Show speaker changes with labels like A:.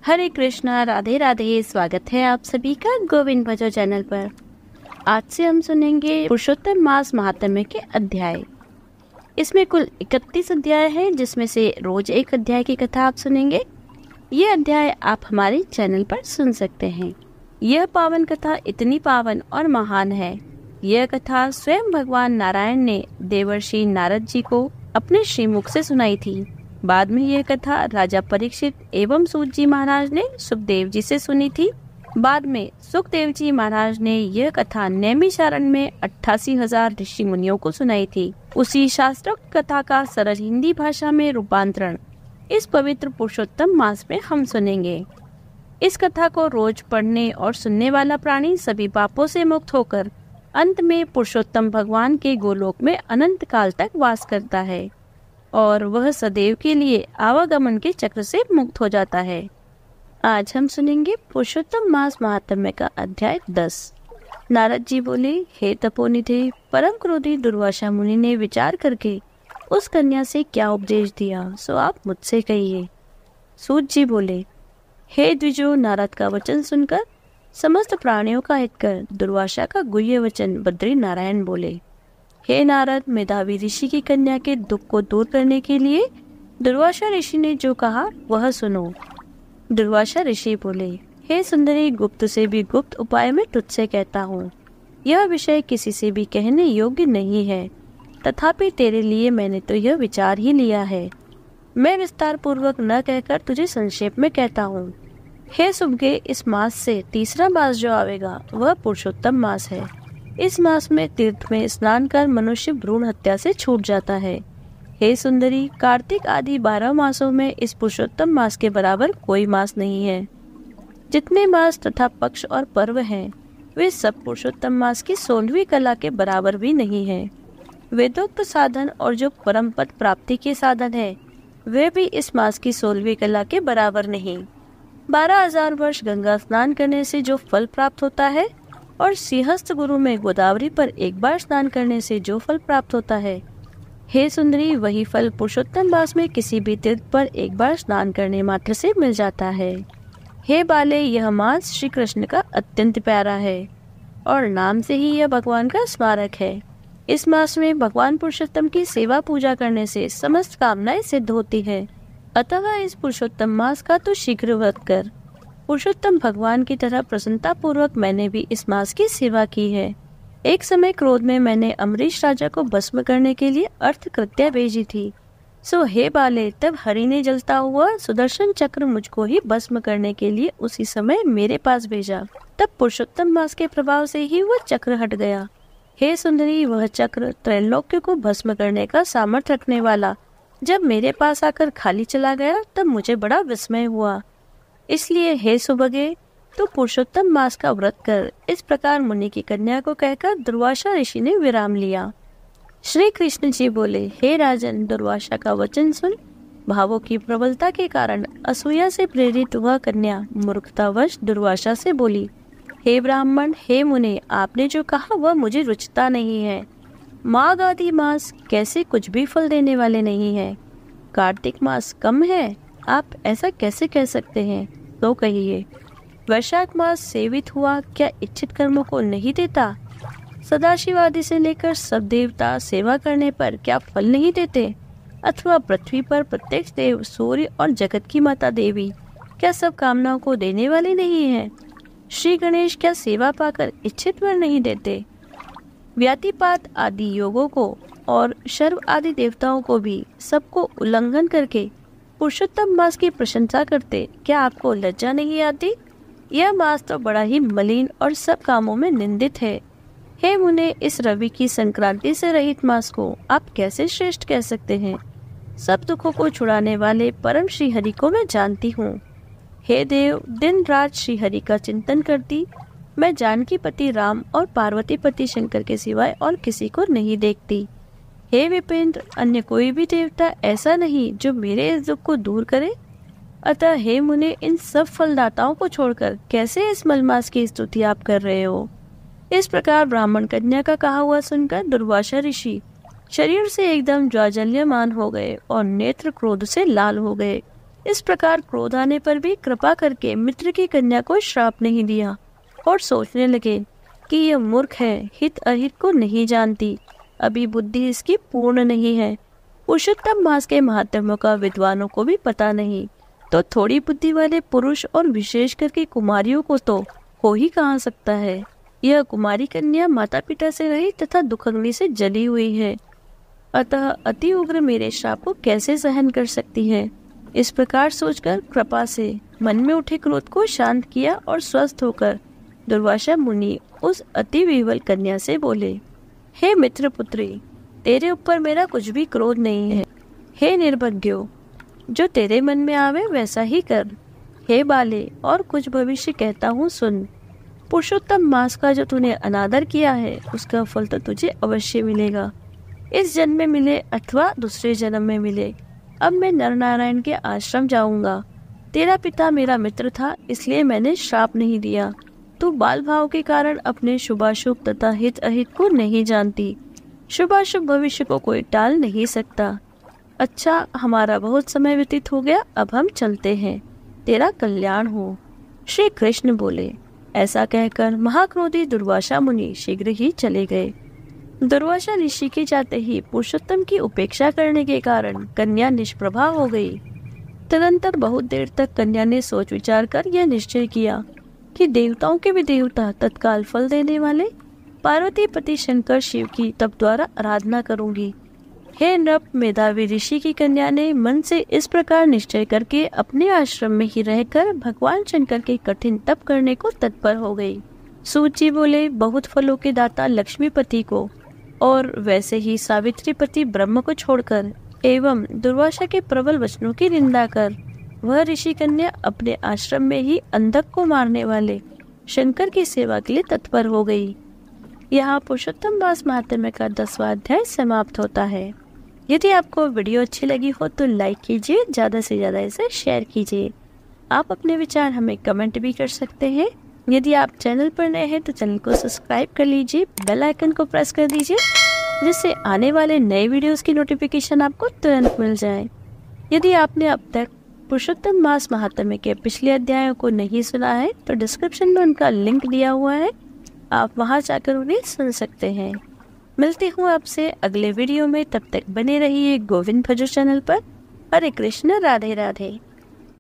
A: हरे कृष्णा, राधे राधे। स्वागत है आप सभी का गोविंद भजो चैनल पर। आज से हम सुनेंगे पुरुषोत्तम मास महात्म्य के अध्याय। इसमें कुल 31 अध्याय हैं, जिसमें से रोज एक अध्याय की कथा आप सुनेंगे। ये अध्याय आप हमारे चैनल पर सुन सकते हैं। यह पावन कथा इतनी पावन और महान है। यह कथा स्वयं भगवान नारायण ने देवर्षि नारद जी को अपने श्रीमुख से सुनाई थी। बाद में यह कथा राजा परीक्षित एवं सूत जी महाराज ने सुखदेव जी से सुनी थी। बाद में सुखदेव जी महाराज ने यह कथा नैमिषारण्य में 88,000 ऋषि मुनियों को सुनाई थी। उसी शास्त्रोक्त कथा का सरल हिंदी भाषा में रूपांतरण इस पवित्र पुरुषोत्तम मास में हम सुनेंगे। इस कथा को रोज पढ़ने और सुनने वाला प्राणी सभी पापों से मुक्त होकर अंत में पुरुषोत्तम भगवान के गोलोक में अनंत काल तक वास करता है और वह सदैव के लिए आवागमन के चक्र से मुक्त हो जाता है। आज हम सुनेंगे पुरुषोत्तम मास महात्म्य का अध्याय 10। नारद जी बोले, हे तपोनिधे, परम क्रोधी दुर्वासा मुनि ने विचार करके उस कन्या से क्या उपदेश दिया, सो आप मुझसे कहिए। सूत जी बोले, हे द्विजो, नारद का वचन सुनकर समस्त प्राणियों का हित कर दुर्वासा का गुह्य वचन बद्री नारायण बोले। हे नारद, मेधावी ऋषि की कन्या के दुख को दूर करने के लिए दुर्वासा ऋषि ने जो कहा वह सुनो। दुर्वासा ऋषि बोले, हे सुंदरी, गुप्त से भी गुप्त उपाय में तुझसे कहता हूँ। यह विषय किसी से भी कहने योग्य नहीं है, तथापि तेरे लिए मैंने तो यह विचार ही लिया है। मैं विस्तार पूर्वक न कहकर तुझे संक्षेप में कहता हूँ। हे सुबगे, इस मास से तीसरा मास जो आवेगा वह पुरुषोत्तम मास है। इस मास में तीर्थ में स्नान कर मनुष्य भ्रूण हत्या से छूट जाता है। हे सुंदरी, कार्तिक आदि 12 मासों में इस पुरुषोत्तम मास के बराबर कोई मास नहीं है। जितने मास तथा पक्ष और पर्व हैं, वे सब पुरुषोत्तम मास की 16वीं कला के बराबर भी नहीं है। वेदोक्त साधन और जो परम पद प्राप्ति के साधन है, वे भी इस मास की 16वीं कला के बराबर नहीं। 12,000 वर्ष गंगा स्नान करने से जो फल प्राप्त होता है और सिंहस्थ गुरु में गोदावरी पर एक बार स्नान करने से जो फल प्राप्त होता है, हे सुंदरी, वही फल पुरुषोत्तम मास में किसी भी तीर्थ पर एक बार स्नान करने मात्र से मिल जाता है। हे बाले, यह मास श्री कृष्ण का अत्यंत प्यारा है और नाम से ही यह भगवान का स्मारक है। इस मास में भगवान पुरुषोत्तम की सेवा पूजा करने से समस्त कामनाएं सिद्ध होती है। अतः इस पुरुषोत्तम मास का तो शीघ्र व्रत कर। पुरुषोत्तम भगवान की तरह प्रसन्नता पूर्वक मैंने भी इस मास की सेवा की है। एक समय क्रोध में मैंने अम्बरीश राजा को भस्म करने के लिए अर्थ कृत्या भेजी थी। सो हे बाले, तब हरि ने जलता हुआ सुदर्शन चक्र मुझको ही भस्म करने के लिए उसी समय मेरे पास भेजा। तब पुरुषोत्तम मास के प्रभाव से ही वह चक्र हट गया। हे सुंदरी, वह चक्र त्रैलोक्य को भस्म करने का सामर्थ्य रखने वाला जब मेरे पास आकर खाली चला गया, तब मुझे बड़ा विस्मय हुआ। इसलिए हे सुभगे, तो पुरुषोत्तम मास का व्रत कर। इस प्रकार मुनि की कन्या को कहकर दुर्वासा ऋषि ने विराम लिया। श्री कृष्ण जी बोले, हे राजन, दुर्वासा का वचन सुन। भावों की प्रबलता के कारण असूया से प्रेरित वह कन्या मूर्खतावश दुर्वासा से बोली, हे ब्राह्मण, हे मुने, आपने जो कहा वह मुझे रुचता नहीं है। माघ आदि मास कैसे कुछ भी फल देने वाले नहीं है। कार्तिक मास कम है, आप ऐसा कैसे कह सकते हैं? तो कहिए। वैशाख मास सेवित हुआ क्या इच्छित कर्मों को नहीं देता? सदाशिव आदि से लेकर सब देवता सेवा करने पर क्या फल नहीं देते? अथवा पृथ्वी पर प्रत्येक देव, सूर्य और जगत की माता देवी क्या सब कामनाओं को देने वाले नहीं हैं? श्री गणेश क्या सेवा पाकर इच्छित वर नहीं देते? व्यातिपात आदि योगों को और शर्व आदि देवताओं को भी सबको उल्लंघन करके पुरुषोत्तम मास की प्रशंसा करते, क्या आपको लज्जा नहीं आती? यह मास तो बड़ा ही मलिन और सब कामों में निंदित है। हे मुने, इस रवि की संक्रांति से रहित मास को आप कैसे श्रेष्ठ कह सकते हैं? सब दुखों को छुड़ाने वाले परम श्री हरि को मैं जानती हूँ। हे देव, दिन रात श्री हरि का चिंतन करती मैं जानकी पति राम और पार्वती पति शंकर के सिवाय और किसी को नहीं देखती। हे विपेंद्र, अन्य कोई भी देवता ऐसा नहीं जो मेरे इस दुख को दूर करे। अतः हे मुने, इन सब फलदाताओं को छोड़कर कैसे इस मलमास की स्तुति आप कर रहे हो? इस प्रकार ब्राह्मण कन्या का कहा हुआ सुनकर दुर्वासा ऋषि शरीर से एकदम ज्वाजल्यमान हो गए और नेत्र क्रोध से लाल हो गए। इस प्रकार क्रोध आने पर भी कृपा करके मित्र की कन्या को श्राप नहीं दिया और सोचने लगे कि यह मूर्ख है, हित अहित को नहीं जानती, अभी बुद्धि इसकी पूर्ण नहीं है। पुरुषोत्तम मास के महात्म्यों का विद्वानों को भी पता नहीं, तो थोड़ी बुद्धि वाले पुरुष और विशेष करके कुमारियों को तो हो ही कहाँ सकता है। यह कुमारी कन्या माता पिता से रही तथा दुखअग्नि से जली हुई है, अतः अति उग्र मेरे श्राप को कैसे सहन कर सकती है। इस प्रकार सोचकर कृपा से मन में उठे क्रोध को शांत किया और स्वस्थ होकर दुर्वासा मुनि उस अति विह्वल कन्या से बोले, हे मित्र पुत्री, तेरे ऊपर मेरा कुछ भी क्रोध नहीं है। हे निर्भज्ञो, जो तेरे मन में आवे वैसा ही कर। हे बाले, और कुछ भविष्य कहता हूँ सुन। पुरुषोत्तम मास का जो तूने अनादर किया है उसका फल तो तुझे अवश्य मिलेगा, इस जन्म में मिले अथवा दूसरे जन्म में मिले। अब मैं नर नारायण के आश्रम जाऊंगा। तेरा पिता मेरा मित्र था, इसलिए मैंने श्राप नहीं दिया। तू बाल भाव के कारण अपने शुभाशुभ तथा हित अहित को नहीं जानती। शुभाशुभ भविष्य को कोई टाल नहीं सकता। अच्छा, हमारा बहुत समय व्यतीत हो गया, अब हम चलते हैं, तेरा कल्याण हो। श्री कृष्ण बोले। ऐसा कहकर महाक्रोधी दुर्वासा मुनि शीघ्र ही चले गए। दुर्वासा ऋषि के जाते ही पुरुषोत्तम की उपेक्षा करने के कारण कन्या निष्प्रभा हो गई। तदंतर बहुत देर तक कन्या ने सोच विचार कर यह निश्चय किया कि देवताओं के भी देवता तत्काल फल देने वाले पार्वती पति शंकर शिव की तप द्वारा आराधना करूंगी। हे नृप, मेधावी ऋषि की कन्या ने मन से इस प्रकार निश्चय करके अपने आश्रम में ही रहकर भगवान शंकर के कठिन तप करने को तत्पर हो गई। सूत जी बोले, बहुत फलों के दाता लक्ष्मीपति को और वैसे ही सावित्रीपति ब्रह्म को छोड़कर एवं दुर्वासा के प्रबल वचनों की निंदा कर वह ऋषि कन्या अपने आश्रम में ही अंधक को मारने वाले शंकर की सेवा के लिए तत्पर हो गई। यहाँ पुरुषोत्तम मास महात्म्य का 10वां अध्याय समाप्त होता है। यदि आपको वीडियो अच्छी लगी हो तो लाइक कीजिए, ज़्यादा से ज़्यादा इसे शेयर कीजिए। आप अपने विचार हमें कमेंट भी कर सकते हैं। यदि आप चैनल पर नए हैं तो चैनल को सब्सक्राइब कर लीजिए, बेल आइकन को प्रेस कर दीजिए, जिससे आने वाले नए वीडियोस की नोटिफिकेशन आपको तुरंत मिल जाए। यदि आपने अब तक पुरुषोत्तम मास महात्म्य के पिछले अध्यायों को नहीं सुना है तो डिस्क्रिप्शन में उनका लिंक दिया हुआ है, आप वहां जाकर उन्हें सुन सकते हैं। मिलती हूँ आपसे अगले वीडियो में, तब तक बने रहिए गोविंद भजो चैनल पर। हरे कृष्ण, राधे राधे।